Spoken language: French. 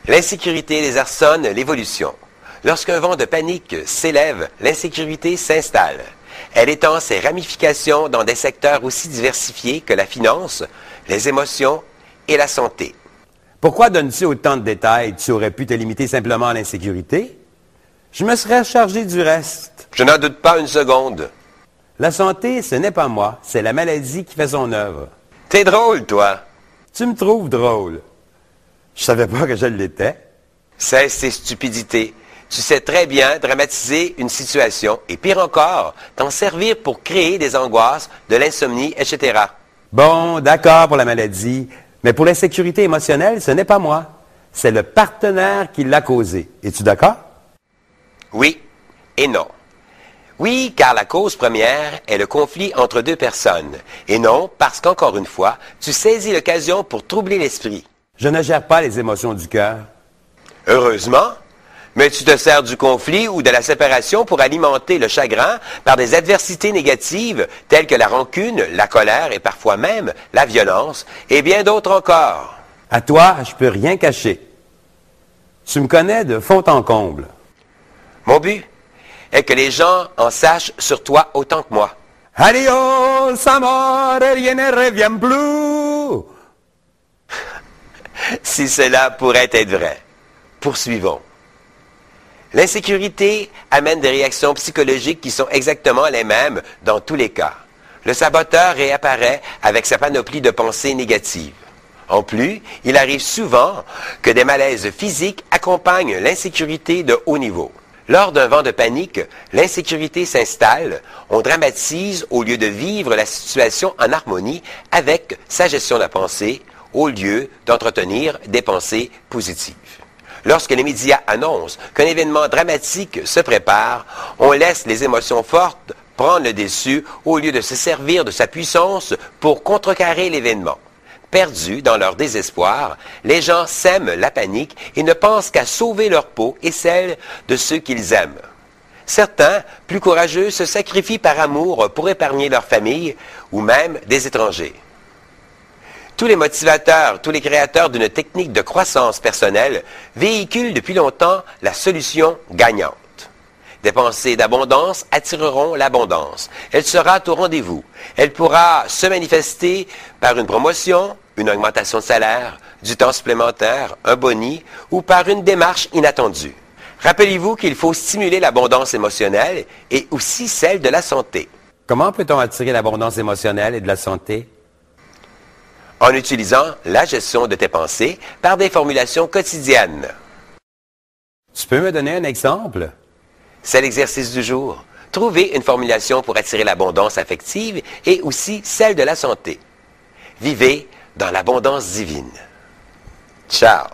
L'insécurité désarçonne l'évolution. Lorsqu'un vent de panique s'élève, l'insécurité s'installe. Elle étend ses ramifications dans des secteurs aussi diversifiés que la finance, les émotions et la santé. Pourquoi donnes-tu autant de détails? Tu aurais pu te limiter simplement à l'insécurité? Je me serais chargé du reste. Je n'en doute pas une seconde. La santé, ce n'est pas moi, c'est la maladie qui fait son œuvre. T'es drôle, toi. Tu me trouves drôle. Je savais pas que je l'étais. Cesse tes stupidités. Tu sais très bien dramatiser une situation et pire encore, t'en servir pour créer des angoisses, de l'insomnie, etc. Bon, d'accord pour la maladie, mais pour l'insécurité émotionnelle, ce n'est pas moi. C'est le partenaire qui l'a causé. Es-tu d'accord? Oui et non. Oui, car la cause première est le conflit entre deux personnes. Et non, parce qu'encore une fois, tu saisis l'occasion pour troubler l'esprit. Je ne gère pas les émotions du cœur. Heureusement, mais tu te sers du conflit ou de la séparation pour alimenter le chagrin par des adversités négatives telles que la rancune, la colère et parfois même la violence et bien d'autres encore. À toi, je peux rien cacher. Tu me connais de fond en comble. Mon but est que les gens en sachent sur toi autant que moi. Adios, amor, rien ne revient plus. Si cela pourrait être vrai. Poursuivons. L'insécurité amène des réactions psychologiques qui sont exactement les mêmes dans tous les cas. Le saboteur réapparaît avec sa panoplie de pensées négatives. En plus, il arrive souvent que des malaises physiques accompagnent l'insécurité de haut niveau. Lors d'un vent de panique, l'insécurité s'installe, on dramatise au lieu de vivre la situation en harmonie avec sa gestion de la pensée, au lieu d'entretenir des pensées positives. Lorsque les médias annoncent qu'un événement dramatique se prépare, on laisse les émotions fortes prendre le dessus au lieu de se servir de sa puissance pour contrecarrer l'événement. Perdus dans leur désespoir, les gens sèment la panique et ne pensent qu'à sauver leur peau et celle de ceux qu'ils aiment. Certains, plus courageux, se sacrifient par amour pour épargner leur famille ou même des étrangers. Tous les motivateurs, tous les créateurs d'une technique de croissance personnelle véhiculent depuis longtemps la solution gagnante. Des pensées d'abondance attireront l'abondance. Elle sera au rendez-vous. Elle pourra se manifester par une promotion, une augmentation de salaire, du temps supplémentaire, un boni ou par une démarche inattendue. Rappelez-vous qu'il faut stimuler l'abondance émotionnelle et aussi celle de la santé. Comment peut-on attirer l'abondance émotionnelle et de la santé? En utilisant la gestion de tes pensées par des formulations quotidiennes. Tu peux me donner un exemple? C'est l'exercice du jour. Trouvez une formulation pour attirer l'abondance affective et aussi celle de la santé. Vivez dans l'abondance divine. Ciao!